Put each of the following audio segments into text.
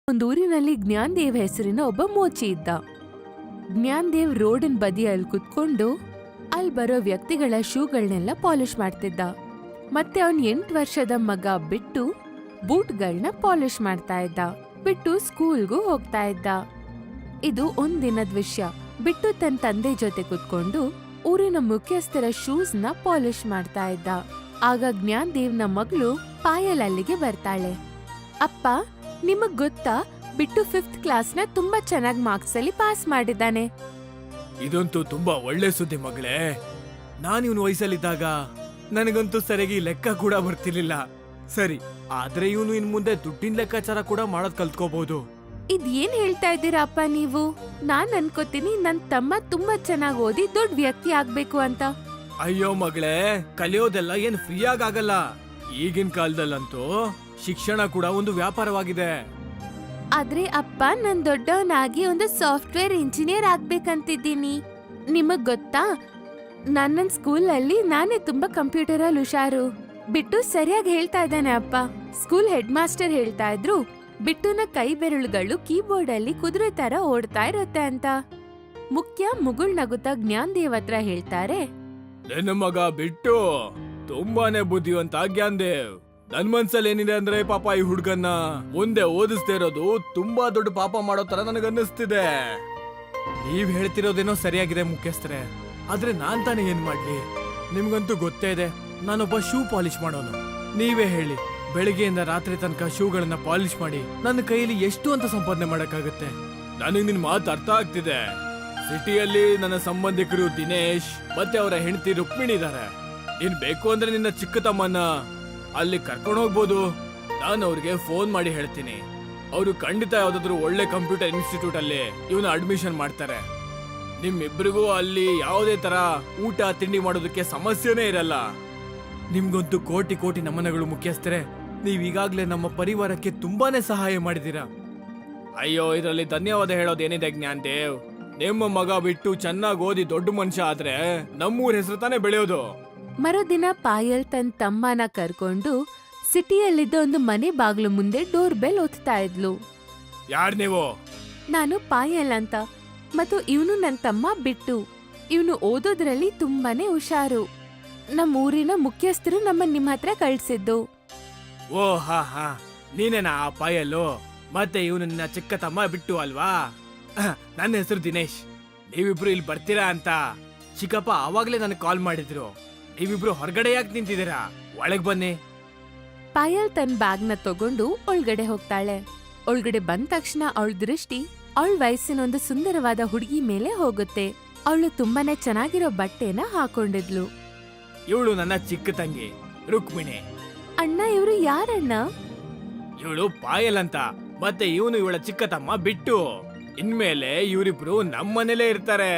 ಒಂದೂರಿನಲ್ಲಿ ಜ್ಞಾನ್ದೇವ್ ಹೆಸರಿನ ಒಬ್ಬ ಮೋಚಿ ಇದ್ದ. ಜ್ಞಾನ್ದೇವ್ ರೋಡಿನ ಬದಿಯಲ್ಲಿ ಕುತ್ಕೊಂಡು ಅಲ್ಲಿ ಬರೋ ವ್ಯಕ್ತಿಗಳ ಶೂಗಳನ್ನೆಲ್ಲ ಪಾಲಿಶ್ ಮಾಡ್ತಿದ್ದ. ಮತ್ತೆ ಅವನ್ 8 ವರ್ಷದ ಮಗ ಬಿಟ್ಟು ಬೂಟ್ಗಳನ್ನ ಪಾಲಿಶ್ ಮಾಡ್ತಾ ಇದ್ದ. ಬಿಟ್ಟು ಸ್ಕೂಲ್ಗೂ ಹೋಗ್ತಾ ಇದ್ದ. ಇದು ಒಂದಿನದ ವಿಷಯ. ಬಿಟ್ಟು ತನ್ನ ತಂದೆ ಜೊತೆ ಕುತ್ಕೊಂಡು ಊರಿನ ಮುಖ್ಯಸ್ಥರ ಶೂಸ್ ನ ಪಾಲಿಶ್ ಮಾಡ್ತಾ ಇದ್ದ. ಆಗ ಜ್ಞಾನ್ದೇವ್ನ ಮಗಳು ಪಾಯಲ್ ಅಲ್ಲಿಗೆ ಬರ್ತಾಳೆ. ಅಪ್ಪ, ನಿಮಗ್ ಗೊತ್ತಾ, ಬಿಟ್ಟು 5th ಕ್ಲಾಸ್ನ ತುಂಬಾ ಚೆನ್ನಾಗಿ ಮಾರ್ಕ್ಸ್ ಅಲ್ಲಿ ಪಾಸ್ ಮಾಡಿದ್ದಾನೆ. ಇದಂತೂ ತುಂಬಾ ಒಳ್ಳೆ ಸುದ್ದಿ ಮಗಳೇ. ನಾನು ಇವನು ವಯಸ್ಸಲ್ಲಿದ್ದಾಗ ನನಗಂತೂ ಸರಿಯಾಗಿ ಲೆಕ್ಕ ಕೂಡ ಬರ್ತಿರ್ಲಿಲ್ಲ. ಸರಿ, ಆದ್ರೆ ಇವನು ಇನ್ ಮುಂದೆ ದುಡ್ಡಿನ ಲೆಕ್ಕಾಚಾರ ಕೂಡ ಮಾಡೋದ್ ಕಲ್ತ್ಕೋಬಹುದು. ಇದೇನ್ ಹೇಳ್ತಾ ಇದ್ದೀರಾ ಅಪ್ಪ ನೀವು? ನಾನ್ ಅನ್ಕೋತೀನಿ ನನ್ ತಮ್ಮ ತುಂಬಾ ಚೆನ್ನಾಗಿ ಓದಿ ದೊಡ್ಡ ವ್ಯಕ್ತಿ ಆಗ್ಬೇಕು ಅಂತ. ಅಯ್ಯೋ ಮಗಳೇ, ಕಲಿಯೋದೆಲ್ಲ ಏನ್ ಫ್ರೀಯಾಗಿ ಆಗಲ್ಲ. ಈಗಿನ ಕಾಲದಲ್ಲಂತೂ ಶಿಕ್ಷಣ ಕೂಡ ಒಂದು ವ್ಯಾಪಾರವಾಗಿದೆ. ಆದ್ರೆ ಅಪ್ಪ, ನಾನ್ ದೊಡ್ಡವನಾಗಿ ಒಂದು ಸಾಫ್ಟ್ವೇರ್ ಇಂಜಿನಿಯರ್ ಆಗ್ಬೇಕಂತಿದ್ದೀನಿ. ನಿಮಗ್ ಗೊತ್ತಾ, ನನ್ನ ಸ್ಕೂಲಲ್ಲಿ ನಾನೇ ತುಂಬಾ ಕಂಪ್ಯೂಟರ್ ಅಲ್ಲಿ ಹುಷಾರು. ಬಿಟ್ಟು ಸರಿಯಾಗಿ ಹೇಳ್ತಾ ಇದ್ದಾನೆ ಅಪ್ಪ. ಸ್ಕೂಲ್ ಹೆಡ್ ಮಾಸ್ಟರ್ ಹೇಳ್ತಾ ಇದ್ರು, ಬಿಟ್ಟುನ ಕೈ ಬೆರಳುಗಳು ಕೀಬೋರ್ಡ್ ಅಲ್ಲಿ ಕುದುರೆ ತರ ಓಡ್ತಾ ಇರತ್ತೆ ಅಂತ. ಮುಖ್ಯ ಮುಗುಳ್ ನಗುತ್ತಾ ಜ್ಞಾನ್ದೇವ್ ಹತ್ರ ಹೇಳ್ತಾರೆ, ನನ್ನ ಮಗ ಬಿಟ್ಟು ತುಂಬಾನೇ ಬುದ್ಧಿವಂತ ಜ್ಞಾನ್ದೇವ್. ನನ್ ಮನ್ಸಲ್ಲಿ ಏನಿದೆ ಅಂದ್ರೆ, ಪಾಪ ಈ ಹುಡ್ಗನ್ನ ಮುಂದೆ ಓದಿಸ್ತಾ ಇರೋದು ತುಂಬಾ ದೊಡ್ಡ ಪಾಪ ಮಾಡೋ ತರ ನನಗನ್ನಿಸ್ತಿದೆ. ನೀವ್ ಹೇಳ್ತಿರೋದೇನೋ ಸರಿಯಾಗಿದೆ ಮುಖ್ಯಸ್ಥರೇ, ಆದ್ರೆ ನಾನ್ ತಾನೇ ಏನ್ ಮಾಡ್ಲಿ? ನಿಮ್ಗಂತೂ ಗೊತ್ತೇ ಇದೆ, ನಾನೊಬ್ಬ ಶೂ ಪಾಲಿಶ್ ಮಾಡೋನು. ನೀವೇ ಹೇಳಿ, ಬೆಳಿಗ್ಗೆಯಿಂದ ರಾತ್ರಿ ತನಕ ಶೂಗಳನ್ನ ಪಾಲಿಶ್ ಮಾಡಿ ನನ್ನ ಕೈಯಲ್ಲಿ ಎಷ್ಟು ಅಂತ ಸಂಪಾದನೆ ಮಾಡಕ್ಕಾಗತ್ತೆ? ನನಗ್ ನಿನ್ ಮಾತು ಅರ್ಥ ಆಗ್ತಿದೆ. ಸಿಟಿಯಲ್ಲಿ ನನ್ನ ಸಂಬಂಧಿಕರು ದಿನೇಶ್ ಮತ್ತೆ ಅವರ ಹೆಂಡತಿ ರುಕ್ಮಿಣಿ ಇದಾರೆ. ನೀನ್ ಬೇಕು ಅಂದ್ರೆ ನಿನ್ನ ಚಿಕ್ಕ ತಮ್ಮನ್ನ ಅಲ್ಲಿ ಕರ್ಕೊಂಡು ಹೋಗ್ಬೋದು. ನಾನು ಅವ್ರಿಗೆ ಫೋನ್ ಮಾಡಿ ಹೇಳ್ತೀನಿ. ಅವರು ಖಂಡಿತ ಯಾವ್ದಾದ್ರು ಒಳ್ಳೆ ಕಂಪ್ಯೂಟರ್ ಇನ್ಸ್ಟಿಟ್ಯೂಟ್ ಅಲ್ಲಿ ಇವನ ಅಡ್ಮಿಷನ್ ಮಾಡ್ತಾರೆ. ನಿಮ್ಮಿಬ್ರಿಗೂ ಅಲ್ಲಿ ಯಾವುದೇ ತರ ಊಟ ತಿಂಡಿ ಮಾಡೋದಕ್ಕೆ ಸಮಸ್ಯೆನೇ ಇರಲ್ಲ. ನಿಮ್ಗಂತೂ ಕೋಟಿ ಕೋಟಿ ನಮನಗಳು ಮುಖ್ಯಸ್ಥರೇ. ನೀವೀಗಾಗ್ಲೇ ನಮ್ಮ ಪರಿವಾರಕ್ಕೆ ತುಂಬಾನೇ ಸಹಾಯ ಮಾಡಿದೀರಾ. ಅಯ್ಯೋ, ಇದರಲ್ಲಿ ಧನ್ಯವಾದ ಹೇಳೋದೇನಿದೆ ಜ್ಞಾನ್ದೇವ್? ನಿಮ್ಮ ಮಗ ಬಿಟ್ಟು ಚೆನ್ನಾಗಿ ಓದಿ ದೊಡ್ಡ ಮನುಷ್ಯ ಆದ್ರೆ ನಮ್ಮೂರ್ ಹೆಸರು ತಾನೇ ಬೆಳೆಯೋದು. ಮರುದಿನ ಪಾಯಲ್ ತನ್ನ ತಮ್ಮನ ಕರ್ಕೊಂಡು ಸಿಟಿಯಲ್ಲಿದ್ದ ಒಂದು ಮನೆ ಬಾಗ್ಲು ಮುಂದೆ ಡೋರ್ ಬೆಲ್ ಒತ್ತಾ ಇದ್ಲು. ಯಾರ್ ನೀವು? ನಾನು ಪಾಯಲ್ ಅಂತ, ಮತ್ತು ಇವನು ನನ್ನ ತಮ್ಮ ಬಿಟ್ಟು. ಇವನು ಓದೋದ್ರಲ್ಲಿ ತುಂಬಾನೇ ಹುಷಾರು. ನಮ್ಮ ಊರಿನ ಮುಖ್ಯಸ್ಥರು ನಿಮ್ಮ ಹತ್ರ ಕಳ್ಸಿದ್ದು. ಓ ಹಾ, ನೀನೇನಾ ಆ ಪಾಯಲ್ಲು? ಮತ್ತೆ ಇವನು ನಿನ್ನ ಚಿಕ್ಕ ತಮ್ಮ ಬಿಟ್ಟು ಅಲ್ವಾ? ನನ್ನ ಹೆಸರು ದಿನೇಶ್. ನೀವಿಬ್ರು ಇಲ್ಲಿ ಬರ್ತೀರಾ ಅಂತ ಚಿಕ್ಕಪ್ಪ ಆವಾಗ್ಲೇ ನನಗೆ ಕಾಲ್ ಮಾಡಿದ್ರು. ನೀವಿಬ್ರು ಹೊರಗಡೆ ಯಾಕೆ ನಿಂತಿದ್ದೀರಾ? ಒಳಗ್ ಬನ್ನಿ. ಪಾಯಲ್ ತನ್ನ ಬ್ಯಾಗ್ನ ತಗೊಂಡು ಒಳಗಡೆ ಹೋಗ್ತಾಳೆ. ಒಳಗಡೆ ಬಂದ ತಕ್ಷಣ ಅವಳ ದೃಷ್ಟಿ ಅವಳ ವಯಸ್ಸಿನ ಒಂದು ಸುಂದರವಾದ ಹುಡುಗಿ ಮೇಲೆ ಹೋಗುತ್ತೆ. ಅವಳು ತುಂಬಾನೇ ಚೆನ್ನಾಗಿರೋ ಬಟ್ಟೆನ ಹಾಕೊಂಡಿದ್ಲು. ಇವಳು ನನ್ನ ಚಿಕ್ಕ ತಂಗಿ ರುಕ್ಮಿಣಿ. ಅಣ್ಣ, ಇವ್ರು ಯಾರಣ್ಣ? ಇವಳು ಪಾಯಲ್ ಅಂತ, ಮತ್ತೆ ಇವನು ಇವಳ ಚಿಕ್ಕ ತಮ್ಮ ಬಿಟ್ಟು. ಇನ್ಮೇಲೆ ಇವರಿಬ್ರು ನಮ್ಮನೇಲೇ ಇರ್ತಾರೆ.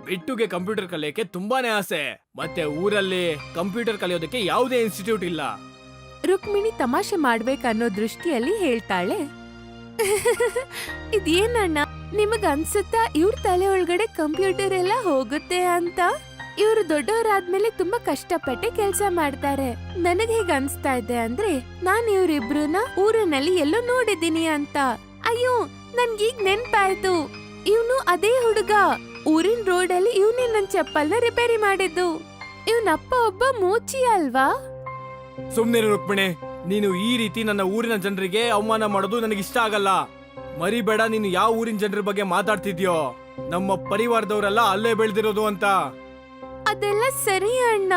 ಬಿಟ್ಟುಗೆ ಕಂಪ್ಯೂಟರ್ ಕಲಿಯೋಕೆ ತುಂಬಾನೇ ಆಸೆ. ಮತ್ತೆ ಊರಲ್ಲಿ ಕಂಪ್ಯೂಟರ್ ಕಲಿಯೋದಕ್ಕೆ ಯಾವುದೇ ಇನ್ಸ್ಟಿಟ್ಯೂಟ್ ಇಲ್ಲ. ರುಕ್ಮಿಣಿ ತಮಾಷೆ ಮಾಡ್ಬೇಕನ್ನೋ ದೃಷ್ಟಿಯಲ್ಲಿ ಹೇಳ್ತಾಳೆ, ಇದೇನಣ್ಣ, ನಿಮಗ್ ಅನ್ಸುತ್ತಾ ಇವ್ರ ತಲೆ ಒಳಗಡೆ ಕಂಪ್ಯೂಟರ್ ಎಲ್ಲ ಹೋಗುತ್ತೆ ಅಂತ? ಇವ್ರು ದೊಡ್ಡವರಾದ್ಮೇಲೆ ತುಂಬಾ ಕಷ್ಟಪಟ್ಟೆ ಕೆಲ್ಸ ಮಾಡ್ತಾರೆ. ನನಗ್ ಹೇಗ್ ಅನ್ಸ್ತಾ ಇದೆ ಅಂದ್ರೆ, ನಾನ್ ಇವ್ರಿಬ್ರನ್ನ ಊರಿನಲ್ಲಿ ಎಲ್ಲೋ ನೋಡಿದೀನಿ ಅಂತ. ಅಯ್ಯೋ, ನನ್ಗೀಗ್ ನೆನ್ಪಾಯ್ತು, ಇವ್ನು ಅದೇ ಹುಡುಗ. ಊರಿನ ರೋಡಲ್ಲಿ ಇವ್ನೇ ನನ್ ಚಪ್ಪಲ್ನ ರಿಪೇರಿ ಮಾಡಿದ್ದು. ಇವ್ನಪ್ಪ ಒಬ್ಬ ಮೋಚಿ ಅಲ್ವಾ? ಸುಮ್ನೆ ರುಕ್ಮಿಣಿ, ನೀನು ಈ ರೀತಿ ನನ್ನ ಊರಿನ ಜನರಿಗೆ ಅವಮಾನ ಮಾಡೋದು ನನಗಿಷ್ಟ ಆಗಲ್ಲ. ಮರಿಬೇಡ, ನೀನು ಯಾವ ಊರಿನ ಜನರ ಬಗ್ಗೆ ಮಾತಾಡ್ತಿದ್ಯೋ. ನಮ್ಮ ಪರಿವಾರದವರೆಲ್ಲ ಅಲ್ಲೇ ಬೆಳೆದಿರೋದು ಅಂತ. ಅದೆಲ್ಲ ಸರಿ ಅಣ್ಣ,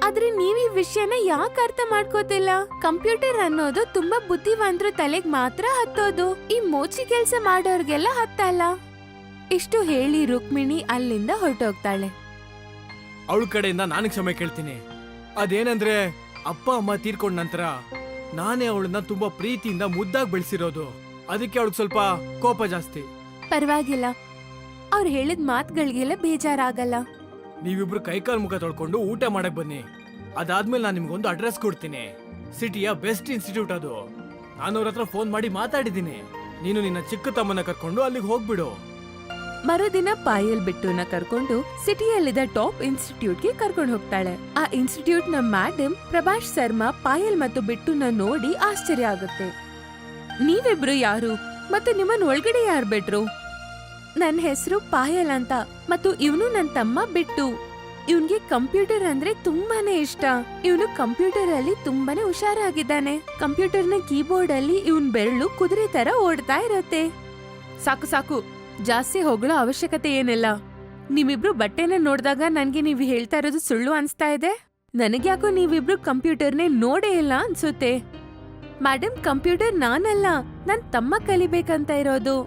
ಆದ್ರೆ ನೀವ್ ಈ ವಿಷಯನ ಯಾಕೆ ಅರ್ಥ ಮಾಡ್ಕೋತಿಲ್ಲ? ಕಂಪ್ಯೂಟರ್ ಅನ್ನೋದು ತುಂಬಾ ಬುದ್ಧಿವಂತರ ತಲೆಗ್ ಮಾತ್ರ ಹತ್ತೋದು. ಈ ಮೋಚಿ ಕೆಲ್ಸ ಮಾಡೋರ್ಗೆಲ್ಲ ಹತ್ತಲ್ಲ. ಇಷ್ಟು ಹೇಳಿ ರುಕ್ಮಿಣಿ ಅಲ್ಲಿಂದ ಹೊರಟೋಗ್ತಾಳೆ. ಅವಳ ಕಡೆಯಿಂದ ನಾನು ಕ್ಷಮೆ ಕೇಳ್ತೀನಿ. ಅದೇನಂದ್ರೆ, ಅಪ್ಪ ಅಮ್ಮ ತೀರ್ಕೊಂಡ ನಂತರ ನಾನೇ ಅವಳನ್ನ ತುಂಬಾ ಪ್ರೀತಿಯಿಂದ ಮುದ್ದಾಗಿ ಬೆಳೆಸಿರೋದು. ಅದಕ್ಕೆ ಅವಳಿಗೆ ಸ್ವಲ್ಪ ಕೋಪ ಜಾಸ್ತಿ. ಪರವಾಗಿಲ್ಲ, ಅವ್ರು ಹೇಳಿದ ಮಾತುಗಳಿಗೆಲ್ಲ ಬೇಜಾರಾಗಲ್ಲ. ನೀವಿಬ್ರು ಕೈಕಾಲ್ ಮುಖ ತೊಳ್ಕೊಂಡು ಊಟ ಮಾಡಕ್ ಬನ್ನಿ. ಅದಾದ್ಮೇಲೆ ನಾನು ನಿಮ್ಗೊಂದು ಅಡ್ರೆಸ್ ಕೊಡ್ತೀನಿ. ಸಿಟಿಯ ಬೆಸ್ಟ್ ಇನ್ಸ್ಟಿಟ್ಯೂಟ್ ಅದು. ನಾನು ಅವ್ರ ಹತ್ರ ಫೋನ್ ಮಾಡಿ ಮಾತಾಡಿದ್ದೀನಿ. ನೀನು ನಿನ್ನ ಚಿಕ್ಕ ತಮ್ಮನ ಕರ್ಕೊಂಡು ಅಲ್ಲಿಗೆ ಹೋಗ್ಬಿಡು. ಮರುದಿನ ಪಾಯಲ್ ಬಿಟ್ಟುನ ಕರ್ಕೊಂಡು ಸಿಟಿಯಲ್ಲಿದ್ದ ಟಾಪ್ ಇನ್ಸ್ಟಿಟ್ಯೂಟ್ಗೆ ಕರ್ಕೊಂಡು ಹೋಗ್ತಾಳೆ. ಆ ಇನ್ಸ್ಟಿಟ್ಯೂಟ್ ನ ಮ್ಯಾಡಮ್ ಪ್ರಭಾಷ್ ಶರ್ಮಾ ಪಾಯಲ್ ಮತ್ತು ಬಿಟ್ಟುನ ನೋಡಿ ಆಶ್ಚರ್ಯ ಆಗುತ್ತೆ. ನೀವಿಬ್ರು ಯಾರು? ಮತ್ತೆ ನಿಮ್ಮನ್ ಒಳಗಡೆ ಯಾರು ಬಿಟ್ರು? ನನ್ನ ಹೆಸರು ಪಾಯಲ್ ಅಂತ, ಮತ್ತು ಇವನು ನನ್ನ ತಮ್ಮ ಬಿಟ್ಟು. ಇವನ್ಗೆ ಕಂಪ್ಯೂಟರ್ ಅಂದ್ರೆ ತುಂಬಾನೇ ಇಷ್ಟ. ಇವನು ಕಂಪ್ಯೂಟರ್ ಅಲ್ಲಿ ತುಂಬಾನೇ ಹುಷಾರಾಗಿದ್ದಾನೆ. ಕಂಪ್ಯೂಟರ್ನ ಕೀಬೋರ್ಡ್ ಅಲ್ಲಿ ಇವನ್ ಬೆರಳು ಕುದುರೆ ತರ ಓಡ್ತಾ ಇರತ್ತೆ. ಸಾಕು ಸಾಕು, ಜಾಸ್ತಿ ಹೊಗಳೋ ಅವಶ್ಯಕತೆ ಏನಿಲ್ಲ. ನೀವಿಬ್ರು ಬಟ್ಟೆನ ನೋಡ್ದಾಗ ನನ್ಗೆ ನೀವ್ ಹೇಳ್ತಾ ಇರೋದು ಸುಳ್ಳು ಅನ್ಸ್ತಾ ಇದೆ. ನನಗ್ಯಾಕೋ ನೀವಿಬ್ರು ಕಂಪ್ಯೂಟರ್ನೇ ನೋಡೇ ಇಲ್ಲ ಅನ್ಸುತ್ತೆ. ಮೇಡಮ್, ಕಂಪ್ಯೂಟರ್ ನಾನಲ್ಲ, ನನ್ ತಮ್ಮ ಕಲಿಬೇಕಂತ ಇರೋದು.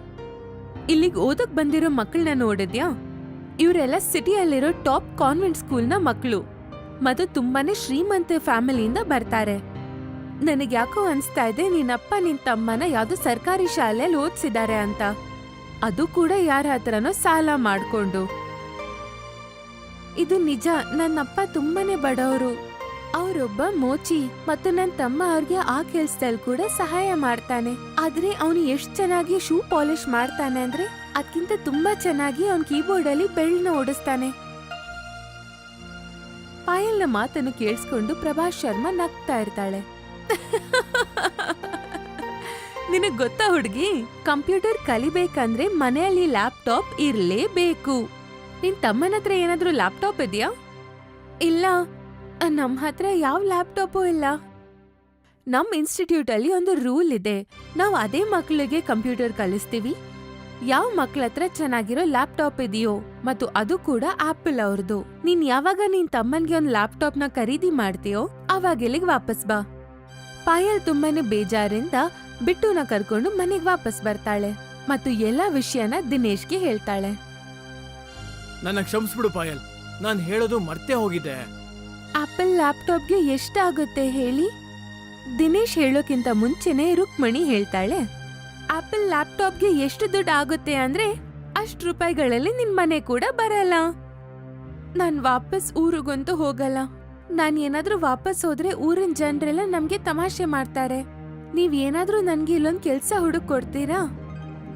ಇಲ್ಲಿಗ್ ಓದಕ್ ಬಂದಿರೋ ಮಕ್ಕಳನ್ನ ನೋಡಿದ್ಯಾ? ಇವರೆಲ್ಲ ಸಿಟಿಯಲ್ಲಿರೋ ಟಾಪ್ ಕಾನ್ವೆಂಟ್ ಸ್ಕೂಲ್ನ ಮಕ್ಕಳು ಮತ್ತು ತುಂಬಾನೇ ಶ್ರೀಮಂತ ಫ್ಯಾಮಿಲಿಯಿಂದ ಬರ್ತಾರೆ. ನನಗ್ಯಾಕೋ ಅನ್ಸ್ತಾ ಇದೆ ನಿನ್ನಪ್ಪ ನಿನ್ ತಮ್ಮನ ಯಾವ್ದೋ ಸರ್ಕಾರಿ ಶಾಲೆಯಲ್ಲಿ ಓದ್ಸಿದ್ದಾರೆ ಅಂತ, ಅದು ಕೂಡ ಯಾರ ಹತ್ರನೋ ಸಾಲ ಮಾಡ್ಕೊಂಡು. ಇದು ನಿಜ, ನನ್ನಪ್ಪ ತುಂಬಾನೇ ಬಡವರು. ಅವರೊಬ್ಬ ಮೋಚಿ ಮತ್ತು ನನ್ ತಮ್ಮ ಅವ್ರಿಗೆ ಆ ಕೆಲ್ಸದಲ್ಲಿ ಕೂಡ ಸಹಾಯ ಮಾಡ್ತಾನೆ. ಆದ್ರೆ ಅವನು ಎಷ್ಟ್ ಚೆನ್ನಾಗಿ ಶೂ ಪಾಲಿಶ್ ಮಾಡ್ತಾನೆ ಅಂದ್ರೆ ಅದಕ್ಕಿಂತ ತುಂಬಾ ಚೆನ್ನಾಗಿ ಅವನ್ ಕೀಬೋರ್ಡ್ ಅಲ್ಲಿ ಬೆರಳನ್ನ ಓಡಿಸ್ತಾನೆ. ಪಾಯಲ್ನ ಮಾತನ್ನು ಕೇಳಿಸ್ಕೊಂಡು ಪ್ರಭಾಸ್ ಶರ್ಮಾ ನಗ್ತಾ ಇರ್ತಾಳೆ. ನಿನಗ್ ಗೊತ್ತಾ ಹುಡ್ಗಿ, ಕಂಪ್ಯೂಟರ್ ಕಲಿಬೇಕಂದ್ರೆ ಮನೆಯಲ್ಲಿ ಲ್ಯಾಪ್ಟಾಪ್ ಇರ್ಲೇಬೇಕು. ನಿನ್ ತಮ್ಮನ ಹತ್ರ ಏನಾದ್ರೂ ಲ್ಯಾಪ್ಟಾಪ್ ಇದೆಯಾ? ಇಲ್ಲ, ನಮ್ ಹತ್ರ ಯಾವ ಲ್ಯಾಪ್ಟಾಪು ಇಲ್ಲ. ನಮ್ ಇನ್ಸ್ಟಿಟ್ಯೂಟ್ ಅಲ್ಲಿ ಒಂದು ರೂಲ್ ಇದೆ, ನಾವು ಅದೇ ಮಕ್ಳಿಗೆ ಕಂಪ್ಯೂಟರ್ ಕಲಿಸ್ತೀವಿ. ಯಾವ ಮಕ್ಳ ಹತ್ರ ಚೆನ್ನಾಗಿರೋ ಲ್ಯಾಪ್ಟಾಪ್ ಇದೆಯೋ, ಮತ್ತು ಅದು ಕೂಡ ಆಪಲ್ ಅವ್ರದ್ದು. ನೀನ್ ಯಾವಾಗ ನಿನ್ ತಮ್ಮನ್ಗೆ ಒಂದ್ ಲ್ಯಾಪ್ಟಾಪ್ ನ ಖರೀದಿ ಮಾಡ್ತೀಯೋ ಅವಾಗ ಇಲ್ಲಿಗೆ ವಾಪಸ್ ಬಾ. ಪಾಯಲ್ ತುಂಬಾನೇ ಬೇಜಾರಿಂದ ಬಿಟ್ಟುನ ಕರ್ಕೊಂಡು ಮನೆಗ್ ವಾಪಸ್ ಬರ್ತಾಳೆ ಮತ್ತು ಎಲ್ಲಾ ವಿಷಯನ ದಿನೇಶ್ಗೆ ಹೇಳ್ತಾಳೆ. ನನ್ನ ಕ್ಷಮಿಸ್ಬಿಡು ಪಾಯಲ್, ನಾನ್ ಹೇಳೋದು ಮರ್ತೇ ಹೋಗಿದ್ದೆ. ಆಪಲ್ ಲ್ಯಾಪ್ಟಾಪ್ಗೆ ಎಷ್ಟಾಗುತ್ತೆ ಹೇಳಿ? ದಿನೇಶ್ ಹೇಳೋಕ್ಕಿಂತ ಮುಂಚೆನೆ ರುಕ್ಮಣಿ ಹೇಳ್ತಾಳೆ, ಆಪಲ್ ಲ್ಯಾಪ್ಟಾಪ್ಗೆ ಎಷ್ಟು ದುಡ್ಡು ಆಗುತ್ತೆ ಅಂದ್ರೆ ಅಷ್ಟು ರೂಪಾಯಿಗಳಲ್ಲಿ ನಿನ್ ಮನೆ ಕೂಡ ಬರಲ್ಲ. ನಾನ್ ವಾಪಸ್ ಊರಿಗಂತೂ ಹೋಗಲ್ಲ. ನಾನ್ ಏನಾದ್ರೂ ವಾಪಸ್ ಹೋದ್ರೆ ಊರಿನ ಜನರೆಲ್ಲ ನಮ್ಗೆ ತಮಾಷೆ ಮಾಡ್ತಾರೆ. ನೀವ್ ಏನಾದ್ರೂ ನನ್ಗೆ ಇಲ್ಲೊಂದ್ ಕೆಲ್ಸ ಹುಡುಕ್ ಕೊಡ್ತೀರಾ?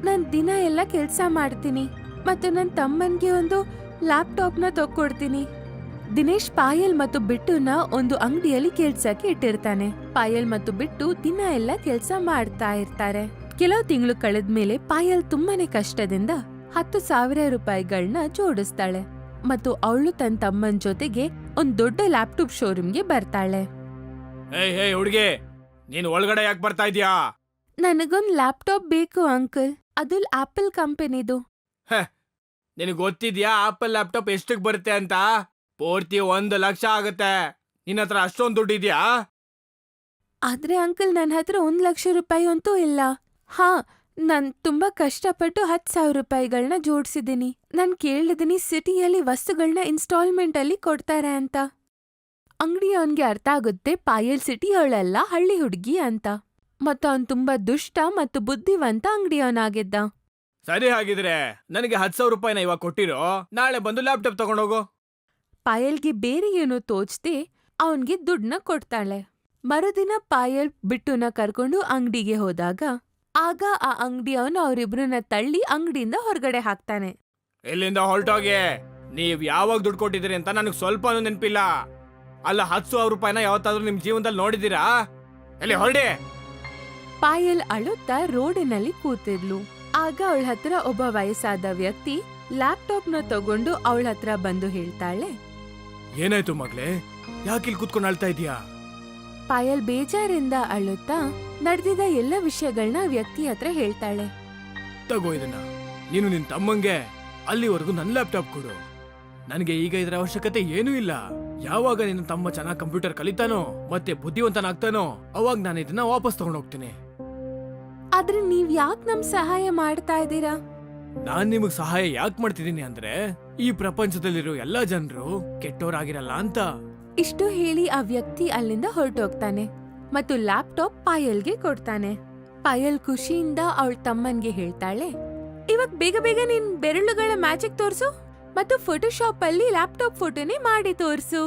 ನಾನ್ ದಿನ ಎಲ್ಲ ಕೆಲ್ಸ ಮಾಡ್ತೀನಿ ಮತ್ತು ನನ್ ತಮ್ಮನ್ಗೆ ಒಂದು ಲ್ಯಾಪ್ಟಾಪ್ನ ತಗೊಡ್ತೀನಿ. ದಿನೇಶ್ ಪಾಯಲ್ ಮತ್ತು ಬಿಟ್ಟುನ ಒಂದು ಅಂಗಡಿಯಲ್ಲಿ ಕೆಲ್ಸಕ್ಕೆ ಇಟ್ಟಿರ್ತಾನೆ. ಪಾಯಲ್ ಮತ್ತು ಬಿಟ್ಟು ದಿನ ಎಲ್ಲ ಕೆಲ್ಸ ಮಾಡ್ತಾ ಇರ್ತಾರೆ. ಕೆಲವು ತಿಂಗಳು ಕಳೆದ್ಮೇಲೆ ಪಾಯಲ್ ತುಂಬಾನೇ ಕಷ್ಟದಿಂದ 10,000 ರೂಪಾಯಿಗಳನ್ನ ಜೋಡಿಸ್ತಾಳೆ ಮತ್ತು ಅವಳು ತನ್ನ ತಮ್ಮನ ಜೊತೆಗೆ ಒಂದ್ ದೊಡ್ಡ ಲ್ಯಾಪ್ಟಾಪ್ ಶೋರೂಮ್ಗೆ ಬರ್ತಾಳೆ. ಹೇ ಹುಡುಗಿ, ನೀನ್ ಒಳಗಡೆ ಯಾಕೆ ಬರ್ತಾ ಇದ್ಯಾ? ನನಗೊಂದ್ ಲ್ಯಾಪ್ಟಾಪ್ ಬೇಕು ಅಂಕಲ್, ಅದು ಆಪಲ್ ಕಂಪನಿದು. ನಿನಗ್ ಗೊತ್ತಿದ್ಯಾ ಆಪಲ್ ಲ್ಯಾಪ್ಟಾಪ್ ಎಷ್ಟಕ್ ಬರುತ್ತೆ ಅಂತ? ಪೂರ್ತಿ 1 ಲಕ್ಷ ಆಗುತ್ತೆ. ನಿನ್ನ ಹತ್ರ ಅಷ್ಟೊಂದು ದುಡ್ಡು ಇದ್ಯಾ? ಆದ್ರೆ ಅಂಕಲ್, ನನ್ನ ಹತ್ರ 1 ಲಕ್ಷ ರೂಪಾಯಿ ಅಂತೂ ಇಲ್ಲ. ಹಾ, ನಾನ್ ತುಂಬಾ ಕಷ್ಟಪಟ್ಟು 10,000 ರೂಪಾಯಿಗಳನ್ನ ಜೋಡಿಸಿದೀನಿ. ನಾನ್ ಕೇಳಿದೀನಿ ಸಿಟಿಯಲ್ಲಿ ವಸ್ತುಗಳನ್ನ ಇನ್ಸ್ಟಾಲ್ಮೆಂಟ್ ಅಲ್ಲಿ ಕೊಡ್ತಾರೆ ಅಂತ. ಅಂಗಡಿಯವನ್ಗೆ ಅರ್ಥ ಆಗುತ್ತೆ ಪಾಯಲ್ ಸಿಟಿಯವಳೆಲ್ಲ ಹಳ್ಳಿ ಹುಡುಗಿ ಅಂತ, ಮತ್ತು ಅವನ್ ತುಂಬಾ ದುಷ್ಟ ಮತ್ತು ಬುದ್ಧಿವಂತ ಅಂಗಡಿಯವನಾಗಿದ್ದ. ಸರಿ, ಹಾಗಿದ್ರೆ ನನಗೆ 10,000 ರೂಪಾಯಿನ ಇವಾಗ ಕೊಟ್ಟಿರೋ, ನಾಳೆ ಬಂದು ಲ್ಯಾಪ್ಟಾಪ್ ತಗೊಂಡೋಗು. ಪಾಯಲ್ಗೆ ಬೇರೆ ಏನೋ ತೋಚ್ದೆ ಅವನ್ಗೆ ದುಡ್ಡನ್ನ ಕೊಡ್ತಾಳೆ. ಮರುದಿನ ಪಾಯಲ್ ಬಿಟ್ಟುನ ಕರ್ಕೊಂಡು ಅಂಗಡಿಗೆ ಹೋದಾಗ ಆಗ ಆ ಅಂಗಡಿಯವನು ಅವರಿಬ್ರನ್ನ ತಳ್ಳಿ ಅಂಗಡಿಯಿಂದ ಹೊರಗಡೆ ಹಾಕ್ತಾನೆ. ಇಲ್ಲಿಂದ ಹೊರಟೋಗಿ, ನೀವ್ ಯಾವಾಗ ದುಡ್ಡು ಕೊಟ್ಟಿದ್ದೀರಿ ಅಂತ ನನಗೆ ಸ್ವಲ್ಪನೂ ನೆನಪಿಲ್ಲ. ಅಲ್ಲ, 10,000 ರೂಪಾಯಿನ ಯಾವತ್ತಾದ್ರೂ ನಿಮ್ ಜೀವನದಲ್ಲಿ ನೋಡಿದೀರಾ? ಎಲ್ಲಿ ಹೊರಡಿ. ಪಾಯಲ್ ಅಳುತ್ತಾ ರೋಡಿನಲ್ಲಿ ಕೂತಿದ್ಲು. ಆಗ ಅವಳ ಹತ್ರ ಒಬ್ಬ ವಯಸ್ಸಾದ ವ್ಯಕ್ತಿ ಲ್ಯಾಪ್ಟಾಪ್ನ ತಗೊಂಡು ಅವಳ ಹತ್ರ ಬಂದು ಹೇಳ್ತಾಳೆ, ಏನಾಯ್ತು ಮಗ್ಲೇ, ಯಾಕಿಲ್ ಕೂತ್ಕೊಂಡು ಅಳ್ತಾ ಇದೀಯಾ? ಪಾಯಲ್ ಬೇಜಾರಿಂದ ಅಳುತ್ತಾ ನಡೆದಿದ್ದ ಎಲ್ಲ ವಿಷಯಗಳನ್ನ ವ್ಯಕ್ತಿ ಹತ್ರ ಹೇಳ್ತಾಳೆ. ತಗೋ ಇದನ್ನ, ನೀನು ನಿನ್ ತಮ್ಮಂಗೆ ಅಲ್ಲಿವರೆಗೂ ನನ್ನ ಲ್ಯಾಪ್ಟಾಪ್ ಕೊಡು. ನನಗೆ ಈಗ ಇದರ ಅವಶ್ಯಕತೆ ಏನೂ ಇಲ್ಲ. ಯಾವಾಗ ನಿನ್ನ ತಮ್ಮ ಚೆನ್ನಾಗಿ ಕಂಪ್ಯೂಟರ್ ಕಲಿತಾನೋ ಮತ್ತೆ ಬುದ್ಧಿವಂತನಾಗ್ತಾನೋ ಅವಾಗ ನಾನು ಇದನ್ನ ವಾಪಸ್ ತಗೊಂಡೋಗ್ತೀನಿ. ಆದ್ರೆ ನೀವ್ ಯಾಕೆ ನಮ್ ಸಹಾಯ ಮಾಡ್ತಾ ಇದ್ದೀರಾ? ನಾನ್ ನಿಮಗ್ ಸಹಾಯ ಯಾಕೆ ಮಾಡ್ತಿದ್ದೀನಿ ಅಂದ್ರೆ, ಈ ಪ್ರಪಂಚದಲ್ಲಿರೋ ಎಲ್ಲಾ ಜನರು ಕೆಟ್ಟೋರಾಗಿರಲ್ಲ ಅಂತ. ಇಷ್ಟು ಹೇಳಿ ಆ ವ್ಯಕ್ತಿ ಅಲ್ಲಿಂದ ಹೊರಟೋಗ್ತಾನೆ ಮತ್ತು ಲ್ಯಾಪ್ಟಾಪ್ ಪಾಯಲ್ಗೆ ಕೊಡ್ತಾನೆ. ಪಾಯಲ್ ಖುಷಿಯಿಂದ ಅವಳ ತಮ್ಮನ್ಗೆ ಹೇಳ್ತಾಳೆ, ಇವಾಗ ಬೇಗ ಬೇಗ ನಿನ್ ಬೆರಳುಗಳ ಮ್ಯಾಜಿಕ್ ತೋರ್ಸು ಮತ್ತು ಫೋಟೋಶಾಪ್ ಅಲ್ಲಿ ಲ್ಯಾಪ್ಟಾಪ್ ಫೋಟೋನೇ ಮಾಡಿ ತೋರ್ಸು.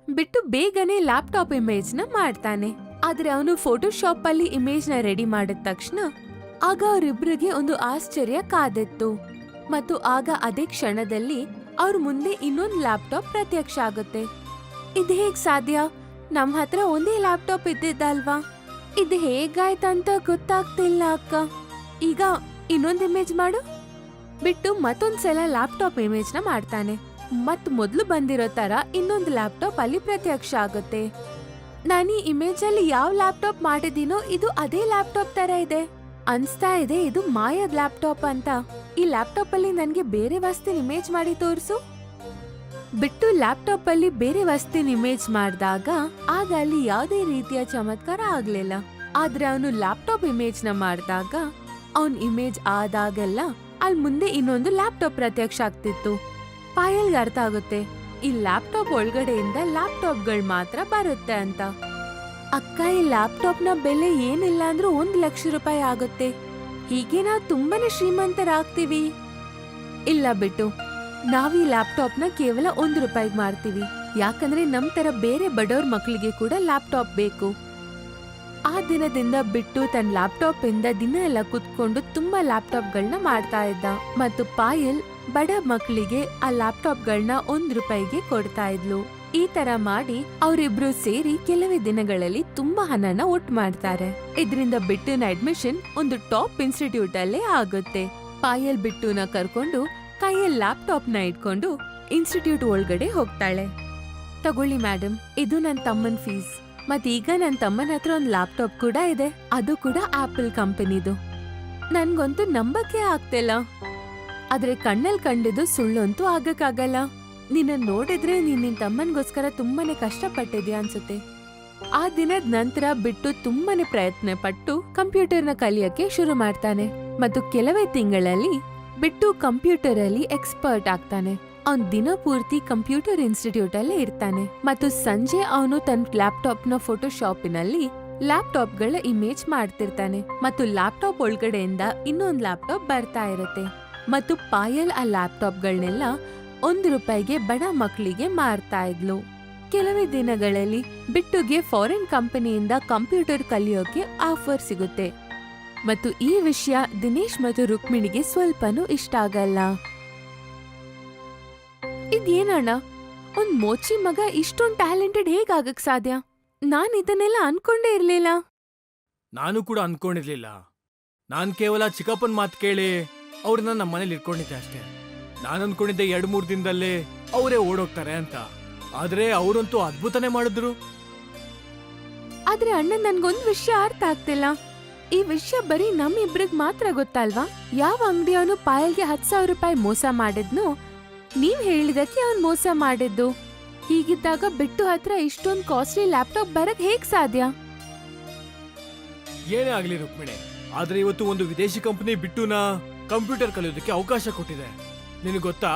ಬಿಟ್ಟು ಬೇಗನೆ ಲ್ಯಾಪ್ಟಾಪ್ ಇಮೇಜ್ ನ ಮಾಡ್ತಾನೆ. ಆದ್ರೆ ಅವನು ಫೋಟೋಶಾಪ್ ಅಲ್ಲಿ ಇಮೇಜ್ ನ ರೆಡಿ ಮಾಡಿದ ತಕ್ಷಣ ಆಗ ಅವರಿಬ್ರಿಗೆ ಒಂದು ಆಶ್ಚರ್ಯ ಕಾದಿತ್ತು. ಮತ್ತು ಆಗ ಅದೇ ಕ್ಷಣದಲ್ಲಿ ಅವ್ರ ಮುಂದೆ ಇನ್ನೊಂದು ಲ್ಯಾಪ್ಟಾಪ್ ಪ್ರತ್ಯಕ್ಷ ಆಗುತ್ತೆ. ಇದು ಹೇಗ್ ಸಾಧ್ಯ? ನಮ್ ಹತ್ರ ಒಂದೇ ಲ್ಯಾಪ್ಟಾಪ್ ಇದ್ದಿದ್ದಲ್ವಾ? ಇದು ಹೇಗಾಯ್ತಂತ ಗೊತ್ತಾಗ್ತಿಲ್ಲ ಅಕ್ಕ. ಈಗ ಇನ್ನೊಂದ್ ಇಮೇಜ್ ಮಾಡು. ಬಿಟ್ಟು ಮತ್ತೊಂದ್ಸಲ ಲ್ಯಾಪ್ಟಾಪ್ ಇಮೇಜ್ ನ ಮಾಡ್ತಾನೆ. ಮತ್ ಮೊದ್ಲು ಬಂದಿರೋ ತರ ಇನ್ನೊಂದು ಲ್ಯಾಪ್ಟಾಪ್ ಅಲ್ಲಿ ಪ್ರತ್ಯಕ್ಷ ಆಗುತ್ತೆ. ನಾನು ಈ ಇಮೇಜ್ ಅಲ್ಲಿ ಯಾವ ಲ್ಯಾಪ್ಟಾಪ್ ಮಾಡಿದೀನೋ ಇದು ಅದೇ ಲ್ಯಾಪ್ಟಾಪ್ ತರ ಇದೆ. ಅನ್ಸ್ತಾ ಇದೆ ಇದು ಮಾಯದ್ ಲ್ಯಾಪ್ಟಾಪ್ ಅಂತ. ಈ ಲ್ಯಾಪ್ಟಾಪ್ ಅಲ್ಲಿ ನನ್ಗೆ ಬೇರೆ ವಸ್ತುನ ಇಮೇಜ್ ಮಾಡಿ ತೋರ್ಸು. ಬಿಟ್ಟು ಲ್ಯಾಪ್ಟಾಪ್ ಅಲ್ಲಿ ಬೇರೆ ವಸ್ತುನ ಇಮೇಜ್ ಮಾಡಿದಾಗ ಆಗ ಅಲ್ಲಿ ಯಾವುದೇ ರೀತಿಯ ಚಮತ್ಕಾರ ಆಗ್ಲಿಲ್ಲ. ಆದ್ರೆ ಅವನು ಲ್ಯಾಪ್ಟಾಪ್ ಇಮೇಜ್ ನ ಮಾಡಿದಾಗ ಅವನ್ ಇಮೇಜ್ ಆದಾಗೆಲ್ಲ ಅಲ್ಲಿ ಮುಂದೆ ಇನ್ನೊಂದು ಲ್ಯಾಪ್ಟಾಪ್ ಪ್ರತ್ಯಕ್ಷ ಆಗ್ತಿತ್ತು. ಪಾಯಲ್ಗೆ ಅರ್ಥ ಆಗುತ್ತೆ ಈ ಲ್ಯಾಪ್ಟಾಪ್ ಒಳಗಡೆಯಿಂದ ಲ್ಯಾಪ್ಟಾಪ್ಗಳು ಮಾತ್ರ ಬರುತ್ತೆ ಅಂತ. ಅಕ್ಕ, ಈ ಲ್ಯಾಪ್ಟಾಪ್ ನ ಬೆಲೆ ಏನಿಲ್ಲ ಅಂದ್ರೂ 1,00,000 ರೂಪಾಯಿ ಆಗುತ್ತೆ. ಹೀಗೆ ನಾವು ತುಂಬಾನೇ ಶ್ರೀಮಂತರಾಗ್ತೀವಿ. ಇಲ್ಲ ಬಿಟ್ಟು ನಾವ್ ಈ ಲ್ಯಾಪ್ಟಾಪ್ ನ ಕೇವಲ 1 ರೂಪಾಯಿಗೆ ಮಾರ್ತೀವಿ. ಯಾಕಂದ್ರೆ ನಮ್ ತರ ಬೇರೆ ಬಡವ್ರ ಮಕ್ಳಿಗೆ ಕೂಡ ಲ್ಯಾಪ್ಟಾಪ್ ಬೇಕು. ಆ ದಿನದಿಂದ ಬಿಟ್ಟು ತನ್ನ ಲ್ಯಾಪ್ಟಾಪ್ ಇಂದ ದಿನ ಎಲ್ಲ ಕುತ್ಕೊಂಡು ತುಂಬಾ ಲ್ಯಾಪ್ಟಾಪ್ಗಳನ್ನ ಮಾಡ್ತಾ ಇದ್ದ. ಮತ್ತು ಪಾಯಲ್ ಬಡ ಮಕ್ಕಳಿಗೆ ಆ ಲ್ಯಾಪ್ಟಾಪ್ಗಳನ್ನ 1 ರೂಪಾಯಿಗೆ ಕೊಡ್ತಾ ಇದ್ಲು. ಈ ತರ ಮಾಡಿ ಅವರಿಬ್ರು ಸೇರಿ ಕೆಲವೇ ದಿನಗಳಲ್ಲಿ ತುಂಬಾ ಹಣನ ಒಟ್ಟು ಮಾಡ್ತಾರೆ. ಇದರಿಂದ ಬಿಟ್ಟುನ ಅಡ್ಮಿಷನ್ ಒಂದು ಟಾಪ್ ಇನ್ಸ್ಟಿಟ್ಯೂಟ್ ಅಲ್ಲೇ ಆಗುತ್ತೆ. ಪಾಯಲ್ ಬಿಟ್ಟುನ ಕರ್ಕೊಂಡು ಕೈಯಲ್ಲಿ ಲ್ಯಾಪ್ಟಾಪ್ ನ ಇಟ್ಕೊಂಡು ಇನ್ಸ್ಟಿಟ್ಯೂಟ್ ಒಳಗಡೆ ಹೋಗ್ತಾಳೆ. ತಗೊಳ್ಳಿ ಮೇಡಮ್, ಇದು ನನ್ ತಮ್ಮನ್ ಫೀಸ್. ಮತ್ತೀಗ ನನ್ ತಮ್ಮನ ಹತ್ರ ಒಂದ್ ಲ್ಯಾಪ್ಟಾಪ್ ಕೂಡ ಇದೆ, ಅದು ಕೂಡ ಆಪಲ್ ಕಂಪನಿದು. ನನ್ಗಂತೂ ನಂಬಕ್ಕೆ ಆಗ್ತಿಲ್ಲ. ಆದ್ರೆ ಕಣ್ಣಲ್ಲಿ ಕಂಡಿದ್ದು ಸುಳ್ಳು ಅಂತೂ ಆಗಕ್ಕಾಗಲ್ಲ. ನಿನ್ನ ನೋಡಿದ್ರೆ ನೀನ್ ನಿನ್ ತಮ್ಮನ್ಗೋಸ್ಕರ ತುಂಬಾನೇ ಕಷ್ಟಪಟ್ಟಿದ್ಯಾ ಅನ್ಸುತ್ತೆ. ಆ ದಿನದ ನಂತರ ಬಿಟ್ಟು ತುಂಬಾನೇ ಪ್ರಯತ್ನ ಪಟ್ಟು ಕಂಪ್ಯೂಟರ್ನ ಕಲಿಯಕ್ಕೆ ಶುರು ಮಾಡ್ತಾನೆ. ಮತ್ತು ಕೆಲವೇ ತಿಂಗಳಲ್ಲಿ ಬಿಟ್ಟು ಕಂಪ್ಯೂಟರ್ ಅಲ್ಲಿ ಎಕ್ಸ್ಪರ್ಟ್ ಆಗ್ತಾನೆ. ಅವನ್ ದಿನ ಪೂರ್ತಿ ಕಂಪ್ಯೂಟರ್ ಇನ್ಸ್ಟಿಟ್ಯೂಟ್ ಅಲ್ಲೇ ಇರ್ತಾನೆ. ಮತ್ತು ಸಂಜೆ ಅವನು ತನ್ನ ಲ್ಯಾಪ್ಟಾಪ್ ನ ಫೋಟೋಶಾಪಿನಲ್ಲಿ ಲ್ಯಾಪ್ಟಾಪ್ ಗಳ ಇಮೇಜ್ ಮಾಡ್ತಿರ್ತಾನೆ. ಮತ್ತು ಲ್ಯಾಪ್ಟಾಪ್ ಒಳಗಡೆಯಿಂದ ಇನ್ನೊಂದ್ ಲ್ಯಾಪ್ಟಾಪ್ ಬರ್ತಾ ಇರುತ್ತೆ. ಮತ್ತು ಪಾಯಲ್ ಆ ಲ್ಯಾಪ್ಟಾಪ್ಗಳನ್ನೆಲ್ಲ 1 ರೂಪಾಯಿಗೆ ಬಡ ಮಕ್ಕಳಿಗೆ ಮಾರ್ತಾ ಇದ್ಲು. ಕೆಲವೇ ದಿನಗಳಲ್ಲಿ ಬಿಟ್ಟುಗೆ ಫಾರಿನ್ ಕಂಪನಿಯಿಂದ ಕಂಪ್ಯೂಟರ್ ಕಲಿಯೋಕೆ ಆಫರ್ ಸಿಗುತ್ತೆ. ಮತ್ತು ಈ ವಿಷಯ ದಿನೇಶ್ ಮತ್ತು ರುಕ್ಮಿಣಿಗೆ ಸ್ವಲ್ಪನೂ ಇಷ್ಟ ಆಗಲ್ಲ. ಇದೇನಣ್ಣ, ಒಂದ್ ಮೋಚಿ ಮಗ ಇಷ್ಟೊಂದ್ ಟ್ಯಾಲೆಂಟೆಡ್ ಹೇಗಾಗಕ್ ಸಾಧ್ಯ? ನಾನ್ ಇದನ್ನೆಲ್ಲ ಅನ್ಕೊಂಡೇ ಇರ್ಲಿಲ್ಲ. ನಾನು ಕೂಡ ಅನ್ಕೊಂಡಿರ್ಲಿಲ್ಲ. ನಾನ್ ಕೇವಲ ಚಿಕ್ಕಪ್ಪನ್ ಮಾತು ಕೇಳಿ ಅವ್ರನ್ನ ನಮ್ಮ ಮನೇಲಿ ಇಟ್ಕೊಂಡಿದ್ದೆ ಅಷ್ಟೇ. ನಾನು ಅನ್ಕೊಂಡಿದ್ದೆ 2-3 ದಿನದಲ್ಲೇ ಅವರೇ ಓಡೋಗ್ತಾರೆ ಅಂತ. ಆದ್ರೆ ಅವರಂತೂ ಅದ್ಭುತನೇ ಮಾಡಿದ್ರು. ಆದ್ರೆ ಅಣ್ಣ, ನನ್ಗೊಂದ್ ವಿಷಯ ಅರ್ಥ ಆಗ್ತಿಲ್ಲ. ಈ ವಿಷಯ ಬರೀ ನಮ್ಮಿಬ್ರಿಗ್ ಮಾತ್ರ ಗೊತ್ತಲ್ವಾ? ಯಾವ ಅಂಗಡಿಯವನು ಪಾಯಲ್ಗೆ 10,000 ರೂಪಾಯಿ ಮೋಸ ಮಾಡಿದ್ನು ನೀವ್ ಹೇಳಿದಕ್ಕೆ ಅವ್ನ್ ಮೋಸ ಮಾಡಿದ್ದು. ಹೀಗಿದ್ದಾಗ ಬಿಟ್ಟು ಹತ್ರ ಇಷ್ಟೊಂದ್ ಕಾಸ್ಟ್ಲಿ ಲ್ಯಾಪ್ಟಾಪ್ ಬರಕ್ ಹೇಗ್ ಸಾಧ್ಯ? ಏನೇ ಆಗ್ಲಿ ರುಕ್ಮಿಣಿ, ಆದ್ರೆ ಇವತ್ತು ಒಂದು ವಿದೇಶಿ ಕಂಪನಿ ಬಿಟ್ಟುನ ಕಂಪ್ಯೂಟರ್ ಕಲಿಯೋದಕ್ಕೆ ಅವಕಾಶ ಕೊಟ್ಟಿದೆ. ನಿನಗೆ ಗೊತ್ತಾ,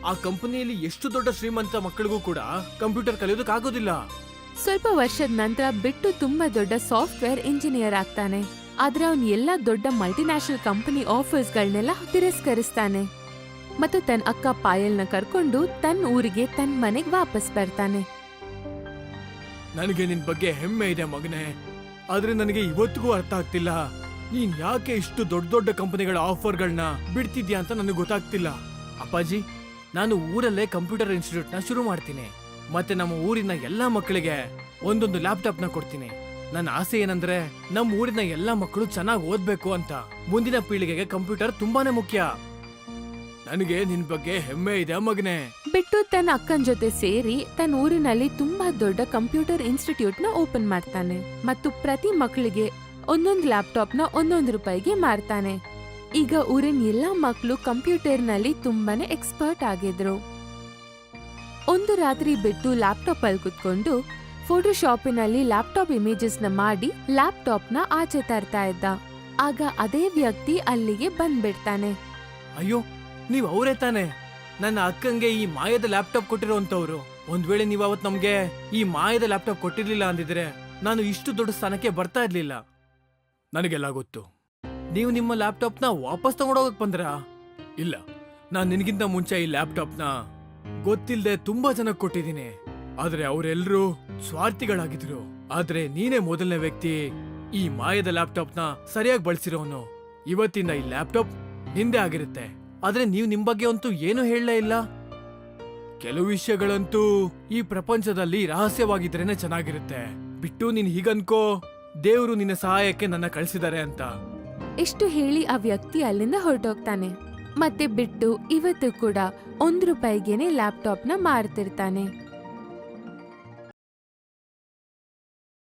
ಆ ಕಂಪನಿಯಲ್ಲಿ ಎಷ್ಟು ದೊಡ್ಡ ಶ್ರೀಮಂತ ಮಕ್ಕಳಿಗೂ ಕೂಡ ಕಂಪ್ಯೂಟರ್ ಕಲಿಯೋದಕ್ಕೆ ಆಗೋದಿಲ್ಲ. ಸ್ವಲ್ಪ ವರ್ಷದ ನಂತರ ಬಿಟ್ಟು ತುಂಬಾ ದೊಡ್ಡ ಸಾಫ್ಟ್ವೇರ್ ಇಂಜಿನಿಯರ್ ಆಗ್ತಾನೆ. ಆದ್ರೆ ಅವನ್ ಎಲ್ಲಾ ದೊಡ್ಡ ಮಲ್ಟಿನ್ಯಾಷನಲ್ ಕಂಪನಿ ಆಫರ್ಸ್ಗಳನ್ನೆಲ್ಲ ತಿರಸ್ಕರಿಸ್ತಾನೆ. ಮತ್ತು ತನ್ನ ಅಕ್ಕ ಪಾಯಲ್ನ ಕರ್ಕೊಂಡು ತನ್ನ ಊರಿಗೆ ತನ್ನ ಮನೆಗ್ ವಾಪಸ್ ಬರ್ತಾನೆ. ನನಗೆ ನಿನ್ ಬಗ್ಗೆ ಹೆಮ್ಮೆ ಇದೆ ಮಗನೇ. ಆದ್ರೆ ನನಗೆ ಇವತ್ತಿಗೂ ಅರ್ಥ ಆಗ್ತಿಲ್ಲ, ನೀನ್ ಯಾಕೆ ಇಷ್ಟು ದೊಡ್ಡ ದೊಡ್ಡ ಕಂಪನಿಗಳ ಆಫರ್ಗಳನ್ನ ಬಿಡ್ತಿದ್ಯಾ ಅಂತ ನನಗೆ ಗೊತ್ತಾಗ್ತಿಲ್ಲ. ಅಪ್ಪಾಜಿ, ನಾನು ಊರಲ್ಲೇ ಕಂಪ್ಯೂಟರ್ ಇನ್ಸ್ಟಿಟ್ಯೂಟ್ ನ ಶುರು ಮಾಡ್ತೀನಿ. ಮತ್ತೆ ನಮ್ಮ ಊರಿನ ಎಲ್ಲಾ ಮಕ್ಕಳಿಗೆ ಒಂದೊಂದು ಲ್ಯಾಪ್ಟಾಪ್ ನ ಕೊಡ್ತೀನಿ. ನನ್ನ ಆಸೆ ಏನಂದ್ರೆ ನಮ್ಮ ಊರಿನ ಎಲ್ಲಾ ಮಕ್ಕಳು ಚೆನ್ನಾಗಿ ಓದ್ಬೇಕು ಅಂತ. ಮುಂದಿನ ಪೀಳಿಗೆಗೆ ಕಂಪ್ಯೂಟರ್ ತುಂಬಾನೇ ಮುಖ್ಯ. ನನಗೆ ನಿನ್ ಬಗ್ಗೆ ಹೆಮ್ಮೆ ಇದೆ ಮಗನೇ. ಬಿಟ್ಟು ತನ್ನ ಅಕ್ಕನ ಜೊತೆ ಸೇರಿ ತನ್ನ ಊರಿನಲ್ಲಿ ತುಂಬಾ ದೊಡ್ಡ ಕಂಪ್ಯೂಟರ್ ಇನ್ಸ್ಟಿಟ್ಯೂಟ್ ನ ಓಪನ್ ಮಾಡ್ತಾನೆ. ಮತ್ತು ಪ್ರತಿ ಮಕ್ಕಳಿಗೆ ಒಂದೊಂದು ಲ್ಯಾಪ್ಟಾಪ್ ನ 1 ರೂಪಾಯಿಗೆ ಮಾರ್ತಾನೆ. ಈಗ ಊರಿನ ಎಲ್ಲಾ ಮಕ್ಕಳು ಕಂಪ್ಯೂಟರ್ ನಲ್ಲಿ ತುಂಬಾನೇ ಎಕ್ಸ್ಪರ್ಟ್ ಆಗಿದ್ರು. ಒಂದು ರಾತ್ರಿ ಬಿಟ್ಟು ಲ್ಯಾಪ್ಟಾಪ್ ಅಲ್ಲಿ ಕುತ್ಕೊಂಡು ಫೋಟೋಶಾಪಿನಲ್ಲಿ ಲ್ಯಾಪ್ಟಾಪ್ ಇಮೇಜಸ್ ನ ಮಾಡಿ ಲ್ಯಾಪ್ಟಾಪ್ ನ ಆಚೆ ತರ್ತಾ ಇದ್ದ. ಆಗ ಅದೇ ವ್ಯಕ್ತಿ ಅಲ್ಲಿಗೆ ಬಂದ್ಬಿಡ್ತಾನೆ. ಅಯ್ಯೋ, ನೀವ್ ಅವರೇ ತಾನೆ ನನ್ನ ಅಕ್ಕಂಗೆ ಈ ಮಾಯದ ಲ್ಯಾಪ್ಟಾಪ್ ಕೊಟ್ಟಿರೋಂತವ್ರು. ಒಂದ್ ವೇಳೆ ನೀವ್ ಅವತ್ ನಮ್ಗೆ ಈ ಮಾಯದ ಲ್ಯಾಪ್ಟಾಪ್ ಕೊಟ್ಟಿರ್ಲಿಲ್ಲ ಅಂದಿದ್ರೆ ನಾನು ಇಷ್ಟು ದೊಡ್ಡ ಸ್ಥಾನಕ್ಕೆ ಬರ್ತಾ ಇರ್ಲಿಲ್ಲ. ನನಗೆಲ್ಲ ಗೊತ್ತು. ನೀವು ನಿಮ್ಮ ಲ್ಯಾಪ್ಟಾಪ್ ನ ವಾಪಸ್ ತಗೊಂಡೋಗಕ್ ಬಂದ್ರ? ಇಲ್ಲ, ನಾನ್ ನಿನ್ಗಿಂತ ಮುಂಚೆ ಈ ಲ್ಯಾಪ್ಟಾಪ್ ನ ಗೊತ್ತಿಲ್ದೆ ತುಂಬಾ ಜನಕ್ಕೆ ಕೊಟ್ಟಿದ್ದೀನಿ. ಆದ್ರೆ ಅವರೆಲ್ಲರೂ ಸ್ವಾರ್ಥಿಗಳಾಗಿದ್ರು. ಆದ್ರೆ ನೀನೇ ಮೊದಲನೇ ವ್ಯಕ್ತಿ ಈ ಮಾಯದ ಲ್ಯಾಪ್ಟಾಪ್ ನ ಸರಿಯಾಗಿ ಬಳಸಿರೋನು. ಇವತ್ತಿಂದ ಈ ಲ್ಯಾಪ್ಟಾಪ್ ನಿಂದೆ ಆಗಿರುತ್ತೆ. ಆದ್ರೆ ನೀವು ನಿಮ್ ಬಗ್ಗೆ ಅಂತೂ ಏನು ಹೇಳಲೇ ಇಲ್ಲ. ಕೆಲವು ವಿಷಯಗಳಂತೂ ಈ ಪ್ರಪಂಚದಲ್ಲಿ ರಹಸ್ಯವಾಗಿದ್ರೇನೆ ಚೆನ್ನಾಗಿರುತ್ತೆ. ಬಿಟ್ಟು ನೀನ್ ಹೀಗನ್ಕೋ, ದೇವ್ರು ನಿನ್ನ ಸಹಾಯಕ್ಕೆ ನನ್ನ ಕಳ್ಸಿದಾರೆ ಅಂತ. ಎಷ್ಟು ಹೇಳಿ ಆ ವ್ಯಕ್ತಿ ಅಲ್ಲಿಂದ ಹೊರಟೋಗ್ತಾನೆ. ಮತ್ತೆ ಬಿಟ್ಟು ಇವತ್ತು ಕೂಡ 1 ರೂಪಾಯಿಗೇನೆ ಲ್ಯಾಪ್ಟಾಪ್ನ ಮಾರ್ತಿರ್ತಾನೆ.